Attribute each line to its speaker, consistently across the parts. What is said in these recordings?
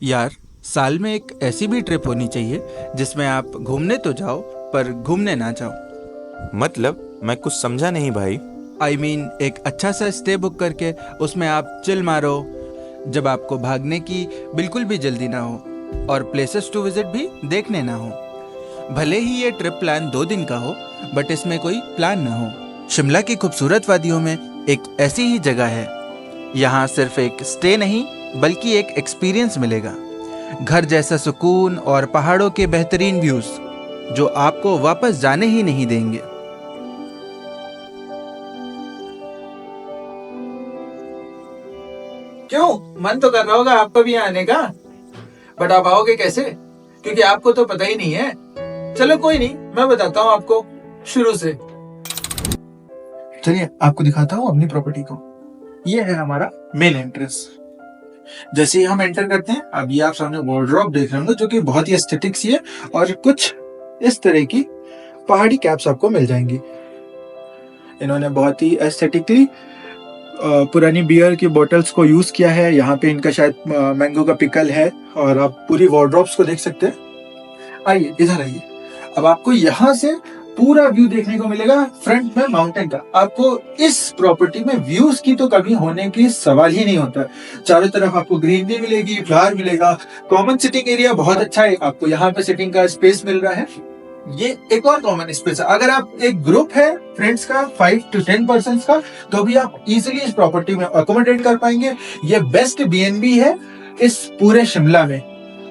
Speaker 1: यार, साल में एक ऐसी भी ट्रिप होनी चाहिए जिसमें आप घूमने तो जाओ पर घूमने ना जाओ।
Speaker 2: मतलब मैं कुछ समझा नहीं भाई।
Speaker 1: एक अच्छा सा स्टे बुक करके उसमें आप चिल मारो, जब आपको भागने की बिल्कुल भी जल्दी ना हो और प्लेसेस टू विजिट भी देखने ना हो। भले ही ये ट्रिप प्लान 2 दिन का हो, बट इसमें कोई प्लान ना हो। शिमला की खूबसूरत वादियों में एक ऐसी ही जगह है। यहाँ सिर्फ एक स्टे नहीं बल्कि एक एक्सपीरियंस मिलेगा, घर जैसा सुकून और पहाड़ों के बेहतरीन व्यूज जो आपको वापस जाने ही नहीं देंगे।
Speaker 3: क्यों, मन तो कर रहा होगा आपका भी आने का, बट आप आओगे कैसे? क्योंकि आपको तो पता ही नहीं है। चलो कोई नहीं, मैं बताता हूँ आपको शुरू से। चलिए आपको दिखाता हूँ अपनी प्रॉपर्टी को। ये है हमारा मेन एंट्रेंस। जैसे ही हम एंटर करते हैं, अब ये आप सामने वार्डरोब देख रहे होंगे जो कि बहुत ही एस्थेटिक सी है, और कुछ इस तरह की पहाड़ी कैप्स आपको मिल जाएंगी। इन्होंने बहुत ही एस्थेटिकली पुरानी बियर की बोतल्स को यूज किया है। यहाँ पे इनका शायद मैंगो का पिकल है, और आप पूरी वार्डरोब्स को देख सकते हैं। आइए इधर आइए, अब आपको यहाँ से पूरा व्यू देखने को मिलेगा फ्रंट में माउंटेन का। आपको इस प्रॉपर्टी में व्यूज की तो कमी होने की सवाल ही नहीं होता। चारों तरफ आपको ग्रीनरी मिलेगी, फ्लावर मिलेगा, कॉमन सिटिंग एरिया बहुत अच्छा है, आपको यहाँ पे सिटिंग का स्पेस मिल रहा है। ये एक और कॉमन स्पेस है। अगर आप एक ग्रुप है फ्रेंड्स का 5 to 10 पर्सन का, तो भी आप इजिली इस प्रॉपर्टी में अकोमोडेट कर पाएंगे। ये बेस्ट बीएनबी है इस पूरे शिमला में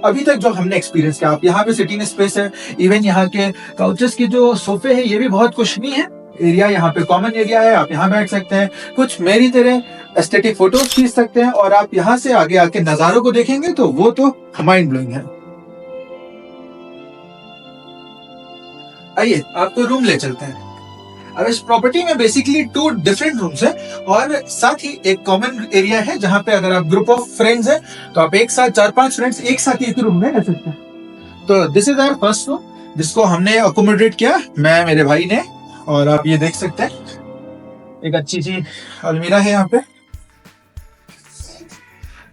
Speaker 3: अभी तक जो हमने एक्सपीरियंस किया। आप यहाँ पे सिटिंग स्पेस है, इवन यहाँ के काउचेस के जो सोफे है ये भी बहुत कुशनी है। एरिया यहाँ पे कॉमन एरिया है, आप यहाँ बैठ सकते हैं, कुछ मेरी तरह एस्थेटिक फोटोज खींच सकते हैं, और आप यहाँ से आगे आके नजारों को देखेंगे तो वो तो माइंड ब्लोइंग है। आइए आपको रूम ले चलते हैं। अब इस प्रॉपर्टी में बेसिकली 2 डिफरेंट रूम्स हैं, और साथ ही एक कॉमन एरिया है जहां पे अगर आप ग्रुप ऑफ फ्रेंड्स हैं तो आप एक साथ 4-5 फ्रेंड्स एक साथ एक रूम में रह सकते हैं। तो this is our first room जिसको हमने अकोमोडेट किया, मैं मेरे भाई ने, और आप ये देख सकते हैं एक अच्छी सी अलमीरा है यहाँ पे।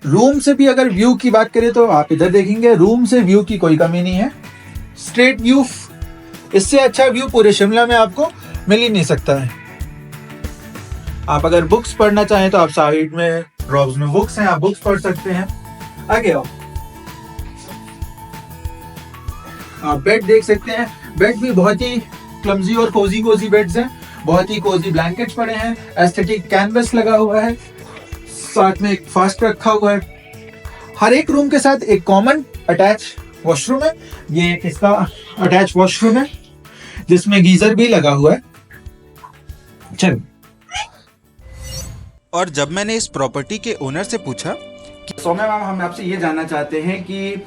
Speaker 3: रूम से भी अगर व्यू की बात करें तो आप इधर देखेंगे, रूम से व्यू की कोई कमी नहीं है, स्ट्रेट व्यू। इससे अच्छा व्यू पूरे शिमला में आपको मिल ही नहीं सकता है। आप अगर बुक्स पढ़ना चाहें तो आप साइड में ड्रॉर्स में बुक्स हैं, आप बुक्स पढ़ सकते हैं। आगे आओ, आप बेड देख सकते हैं। बेड भी बहुत ही क्लमजी और कोजी बेड्स हैं, बहुत ही कोजी ब्लैंकेट्स पड़े हैं, एस्थेटिक कैनवस लगा हुआ है, साथ में एक फास्ट रखा हुआ है। हर एक रूम के साथ एक कॉमन अटैच वॉशरूम है। ये एक इसका अटैच वॉशरूम है जिसमें गीजर भी लगा हुआ है। चल,
Speaker 1: और जब मैंने इस प्रॉपर्टी के ओनर से पूछा कि
Speaker 3: सौम्या मैम, हम आपसे ये जानना चाहते हैं कि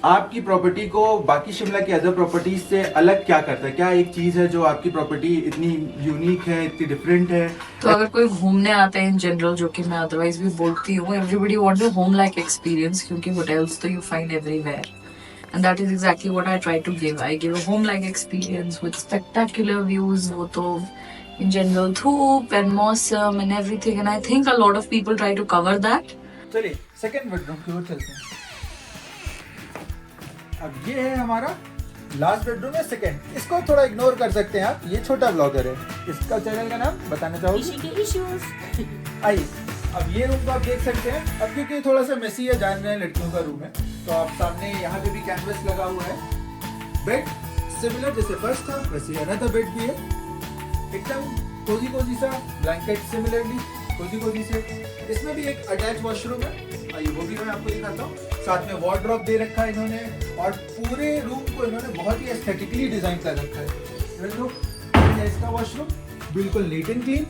Speaker 3: आपकी प्रॉपर्टी को बाकी शिमला की अदर प्रॉपर्टीज से अलग क्या करता है? क्या एक चीज है जो आपकी प्रॉपर्टी इतनी यूनिक है, इतनी डिफरेंट है?
Speaker 4: तो अगर कोई घूमने आता है इन जनरल, जो कि मैं अदरवाइज भी बोलती हूँ, everybody want a home like experience, क्योंकि होटल्स तो you find everywhere, and that is exactly what I try to give. I give a home like experience with spectacular views, वो तो in general धूप and मौसम and everything, and I think a lot of people try to cover that.
Speaker 3: चलिए second bedroom की ओर चलते हैं। अब ये है हमारा लास्ट बेडरूम है, सेकंड। इसको थोड़ा इग्नोर कर सकते हैं आप, ये छोटा ब्लॉगर है। इसका चैनल का नाम बताना चाहोगे? आइए, अब ये रूम को आप देख सकते हैं। अब क्योंकि थोड़ा सा मेसी है, जान रहे हैं लड़कियों का रूम है, तो आप सामने यहाँ पे भी कैनवस लगा हुआ है। बेड सिमिलर जैसे फर्स्ट था वैसे अनदर बेड भी है, एकदम कोजी सा, ब्लैंकेट सिमिलरली कोजी से। इसमें भी एक अटैच वॉशरूम है, आइए वो भी मैं आपको दिखाता हूँ। साथ में वार्डरोब दे रखा है इन्होंने, और पूरे रूम को इन्होंने बहुत ही एस्थेटिकली डिजाइन कर रखा है। इसका वॉशरूम बिल्कुल नीट एंड क्लीन।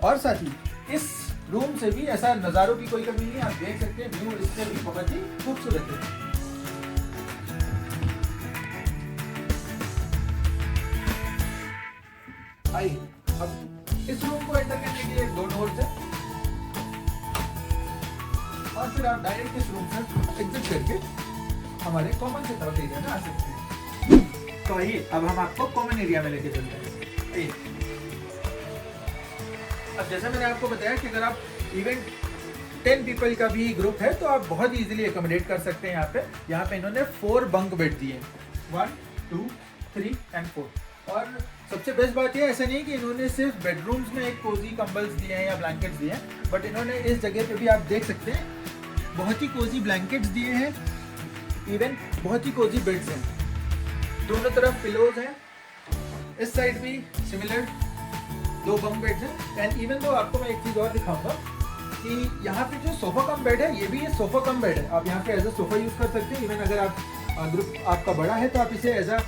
Speaker 3: और साथ ही इस रूम से भी ऐसा नजारों की कोई कमी नहीं, आप देख सकते हैं व्यू इससे भी बहुत ही खूबसूरत है। आइए, अब इस रूम को एंटर करने के लिए 2 डोर्स है, और फिर आप डायरेक्ट इस रूम से एग्जिट करके हमारे कॉमन से तरफ एरिया में आ सकते हैं। तो आइए अब हम आपको कॉमन एरिया में लेके चलते हैं। आइए, अब जैसा मैंने आपको बताया कि अगर आप इवेंट 10 पीपल का भी ग्रुप है तो आप बहुत इजीली एकोमोडेट कर सकते हैं। यहाँ पे इन्होंने 4 बंक बेड दिए, 1, 2, 3 एंड 4। और सबसे बेस्ट बात ये ऐसा नहीं है कि इन्होंने सिर्फ बेडरूम्स में एक कोजी कंबल्स दिए हैं या ब्लैंकेट्स दिए हैं, बट इन्होंने इस जगह पे भी आप देख सकते हैं बहुत ही कोजी ब्लैंकेट्स दिए हैं, इवन बहुत ही कोजी बेड्स हैं। दोनों तरफ पिलोज हैं, इस साइड भी सिमिलर 2 बंक बेड्स हैं। एंड इवन तो आपको मैं एक चीज़ और दिखाऊंगा कि यहाँ पे जो सोफा कम बेड है, ये भी ये सोफा कम बेड है। आप यहाँ पे एज अ सोफा यूज़ कर सकते हैं। इवन अगर आप ग्रुप आपका बड़ा है तो आप इसे एज अ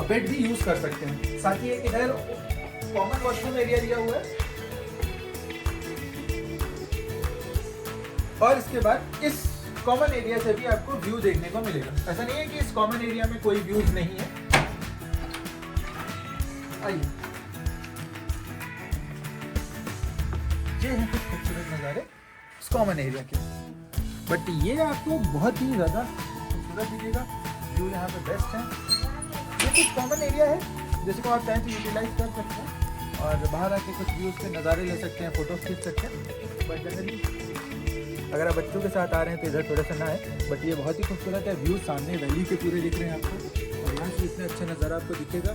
Speaker 3: बेड भी यूज़ कर सकते हैं। साथ ही एक इधर कॉमन वॉशरूम एरिया दिया हुआ है। और इसके बाद इस कॉमन एरिया से भी आपको व्यू देखने को मिलेगा। ऐसा नहीं है कि इस कॉमन एरिया में कोई व्यूज नहीं है। आइए, ये हैं कुछ खूबसूरत नज़ारे इस कॉमन एरिया के, बट ये आपको बहुत ही ज़्यादा खूबसूरत दिखेगा। व्यू यहाँ पे बेस्ट है। ये कुछ कॉमन एरिया है जिसको आप चाहें तो यूटिलाइज कर सकते हैं और बाहर आके कुछ व्यूज़ के नज़ारे ले सकते हैं, फोटोज खींच सकते हैं। बट जनरली अगर आप बच्चों के साथ आ रहे हैं तो इधर थोड़ा सा ना है, बट ये बहुत ही खूबसूरत है। व्यू सामने वैली के पूरे दिख रहे हैं आपको, और यहाँ से इतना अच्छा नज़ारा आपको दिखेगा।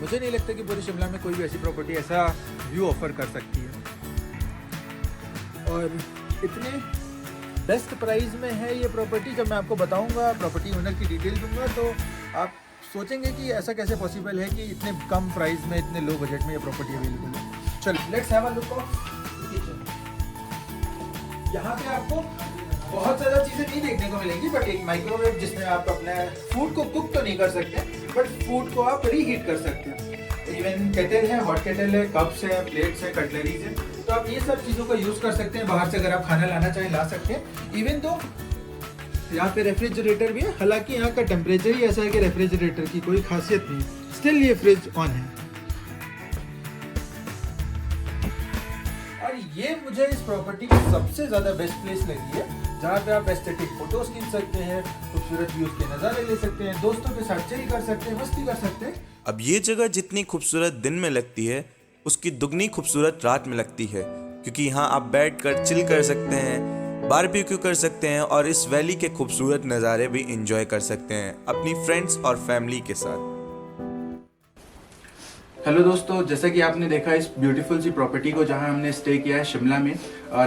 Speaker 3: मुझे नहीं लगता कि पूरे शिमला में कोई भी ऐसी प्रॉपर्टी ऐसा व्यू ऑफर कर सकती है। और इतने बेस्ट प्राइस में है ये प्रॉपर्टी। जब मैं आपको बताऊंगा, प्रॉपर्टी ओनर की डिटेल दूंगा, तो आप सोचेंगे कि ऐसा कैसे पॉसिबल है कि इतने कम प्राइस में, इतने लो बजट में ये प्रॉपर्टी अवेलेबल है। चलो let's have a look of kitchen. यहाँ पे आपको बहुत ज़्यादा चीज़ें नहीं देखने को मिलेंगी, बट एक माइक्रोवेव जिसमें आप अपने फूड को कुक तो नहीं कर सकते, बट फूड को आप रीहीट कर सकते हैं। इवन केटल है, हॉट केटल है, कप्स है, प्लेट्स है, कटलरीज है, तो आप ये सब चीज़ों का यूज़ कर सकते हैं। बाहर से अगर आप खाना लाना चाहें ला सकते हैं। इवन तो यहाँ पे रेफ्रिजरेटर भी है, हालांकि यहाँ का टेम्परेचर ही ऐसा है कि रेफ्रिजरेटर की कोई खासियत नहीं, स्टिल ये फ्रिज ऑन है। और ये मुझे इस प्रॉपर्टी की सबसे ज़्यादा बेस्ट प्लेस लगी है, जहाँ पे आप एस्थेटिक फोटोज खींच सकते हैं, खूबसूरत व्यूज के नज़ारे ले सकते हैं, दोस्तों के साथ चिल कर सकते हैं, मस्ती कर सकते हैं।
Speaker 2: अब ये जगह जितनी खूबसूरत दिन में लगती है उसकी दुगनी खूबसूरत रात में लगती है, क्योंकि यहाँ आप बैठकर चिल कर सकते हैं, बारबेक्यू कर सकते हैं और इस वैली के खूबसूरत नज़ारे भी एंजॉय कर सकते हैं अपनी फ्रेंड्स और फैमिली के साथ।
Speaker 1: हेलो दोस्तों, जैसा कि आपने देखा इस ब्यूटीफुल सी प्रॉपर्टी को जहां हमने स्टे किया है शिमला में,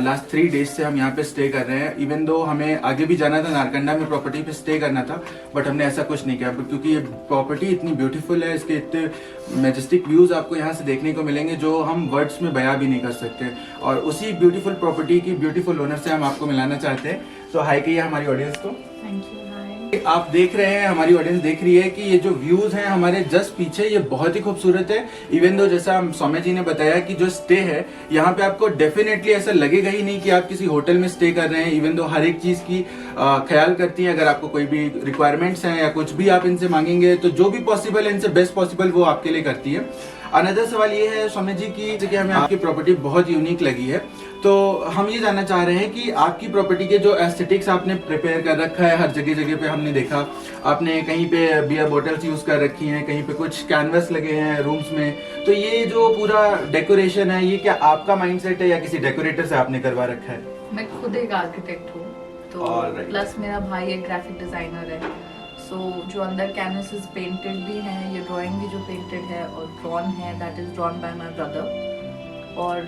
Speaker 1: लास्ट 3 डेज से हम यहां पे स्टे कर रहे हैं। इवन दो हमें आगे भी जाना था, नारकंडा में प्रॉपर्टी पे स्टे करना था, बट हमने ऐसा कुछ नहीं किया क्योंकि ये प्रॉपर्टी इतनी ब्यूटीफुल है, इसके इतने मैजेस्टिक व्यूज आपको यहाँ से देखने को मिलेंगे जो हम वर्ड्स में बयां भी नहीं कर सकते। और उसी ब्यूटीफुल प्रॉपर्टी की ब्यूटीफुल ओनर से हम आपको मिलाना चाहते हैं। तो हाय कहिए हमारी ऑडियंस को।
Speaker 4: Thank you.
Speaker 1: आप देख रहे हैं, हमारी ऑडियंस देख रही है कि ये जो व्यूज हैं हमारे जस्ट पीछे, ये बहुत ही खूबसूरत है। इवन दो जैसा सौम्य जी ने बताया कि जो स्टे है यहाँ पे आपको डेफिनेटली ऐसा लगेगा ही नहीं कि आप किसी होटल में स्टे कर रहे हैं। इवन दो हर एक चीज की ख्याल करती है। अगर आपको कोई भी रिक्वायरमेंट्स हैं या कुछ भी आप इनसे मांगेंगे तो जो भी पॉसिबल है इनसे बेस्ट पॉसिबल वो आपके लिए करती है। अनदर सवाल ये है सौम्य जी की कि हमें आपकी प्रॉपर्टी बहुत यूनिक लगी है, तो हम ये जानना चाह रहे हैं कि आपकी प्रॉपर्टी के जो एस्थेटिक्स आपने प्रिपेयर कर रखा है, हर जगह जगह पे हमने देखा, आपने कहीं पे बियर बोटल्स यूज कर रखी हैं, कहीं पे कुछ कैनवस लगे हैं रूम्स में, तो ये जो पूरा डेकोरेशन है ये क्या आपका माइंडसेट है या किसी डेकोरेटर से आपने करवा रखा है?
Speaker 4: मैं खुद एक आर्किटेक्ट हूँ, तो
Speaker 1: Alright.
Speaker 4: प्लस मेरा भाई एक ग्राफिक डिजाइनर है। सो जो अंदर कैनवसेस पेंटेड भी हैं, ये ड्राइंग भी जो पेंटेड है और ड्रॉन है, that is drawn by my brother. और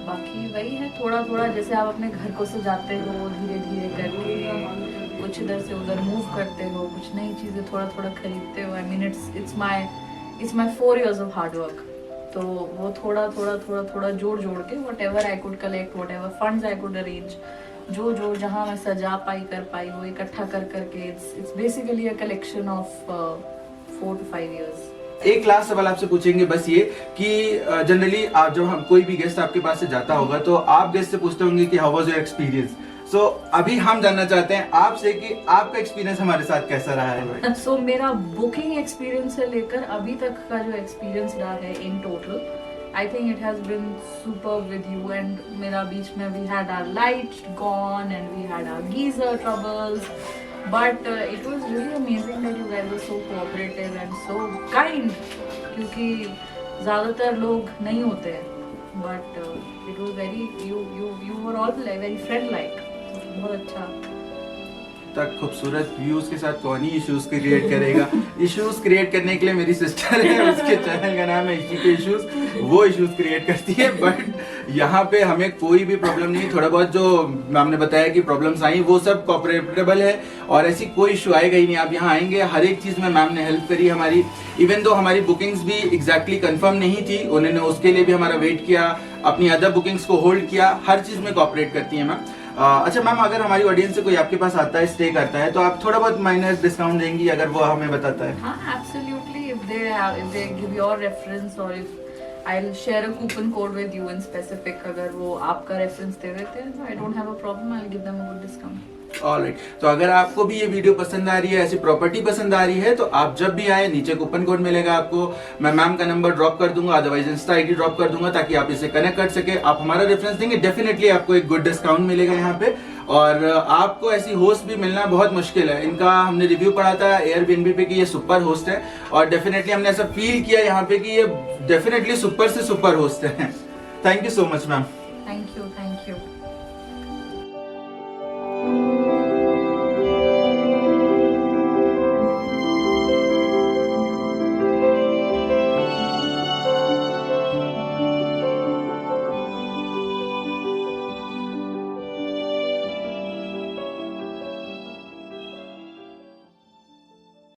Speaker 4: बाकी वही है, थोड़ा थोड़ा जैसे आप अपने घर को सजाते हो धीरे धीरे करके, कुछ इधर से उधर मूव करते हो, कुछ नई चीज़ें थोड़ा थोड़ा खरीदते हो। I mean it's my 4 years of hard work। तो वो थोड़ा थोड़ा जोड़ के what ever I could collect, what ever funds I could arrange, जो जहाँ मैं सजा पाई कर पाई वो इकट्ठा करके it's basically a collection of 4 to 5 years।
Speaker 1: एक लास्ट सवाल आपसे पूछेंगे बस ये कि जनरली आप जब हम कोई भी गेस्ट आपके पास से जाता होगा तो आप गेस्ट से पूछते होंगे कि हाउ वाज योर एक्सपीरियंस। सो अभी हम जानना चाहते हैं आपसे कि आपका एक्सपीरियंस हमारे साथ कैसा रहा है।
Speaker 4: सो मेरा बुकिंग एक्सपीरियंस से लेकर अभी तक का जो एक्सपीरियंस रहा है in total, I think it has been super with you. And मेरा बीच में we had our light gone and we had our geyser troubles, but it was really amazing that you guys were so cooperative and so kind, क्योंकि ज़्यादातर लोग नहीं होते हैं but it was very you were all very friend like. बहुत अच्छा.
Speaker 1: तक खूबसूरत व्यूज के साथ कौन ही इश्यूज क्रिएट करेगा. इश्यूज क्रिएट करने के लिए मेरी सिस्टर है, उसके चैनल का नाम है इशी पे इश्यूज, वो इश्यूज क्रिएट करती है. बट यहाँ पे हमें कोई भी प्रॉब्लम नहीं. थोड़ा बहुत जो मैम ने बताया कि प्रॉब्लम्स आई वो सब कॉपरेटेबल है और ऐसी कोई इशू आएगा ही नहीं. आप यहाँ आएंगे, हर एक चीज में मैम ने हेल्प करी हमारी. इवन दो हमारी बुकिंग्स भी एग्जैक्टली कंफर्म नहीं थी, उन्होंने उसके लिए भी हमारा वेट किया, अपनी अदर बुकिंग्स को होल्ड किया. हर चीज में कॉपरेट करती है मैम. अच्छा मैम, अगर हमारी ऑडियंस से कोई आपके पास आता है, स्टे करता है, तो आप थोड़ा बहुत माइनस डिस्काउंट देंगी अगर वो हमें बताता है?
Speaker 4: हाँ, absolutely. If they give your reference or if I'll share a coupon code with you in specific, अगर वो आपका रेफरेंस दे देते हैं, so I don't have a problem. I'll give them a good discount.
Speaker 1: Alright. तो अगर आपको भी ये वीडियो पसंद आ रही है, ऐसी प्रॉपर्टी पसंद आ रही है, तो आप जब भी आए नीचे कूपन कोड मिलेगा आपको. मैं मैम का नंबर ड्रॉप कर दूंगा, अदरवाइज इंस्टा आईडी ड्रॉप कर दूंगा ताकि आप इसे कनेक्ट कर सके. आप हमारा रेफरेंस देंगे, डेफिनेटली आपको एक गुड डिस्काउंट मिलेगा यहाँ पे. और आपको ऐसी होस्ट भी मिलना बहुत मुश्किल है. इनका हमने रिव्यू पढ़ा था एयरबीएनबी पे कि ये सुपर होस्ट है और डेफिनेटली हमने ऐसा फील किया यहाँ पे कि ये डेफिनेटली सुपर से सुपर होस्ट है. Thank you so much ma'am.
Speaker 4: Thank you.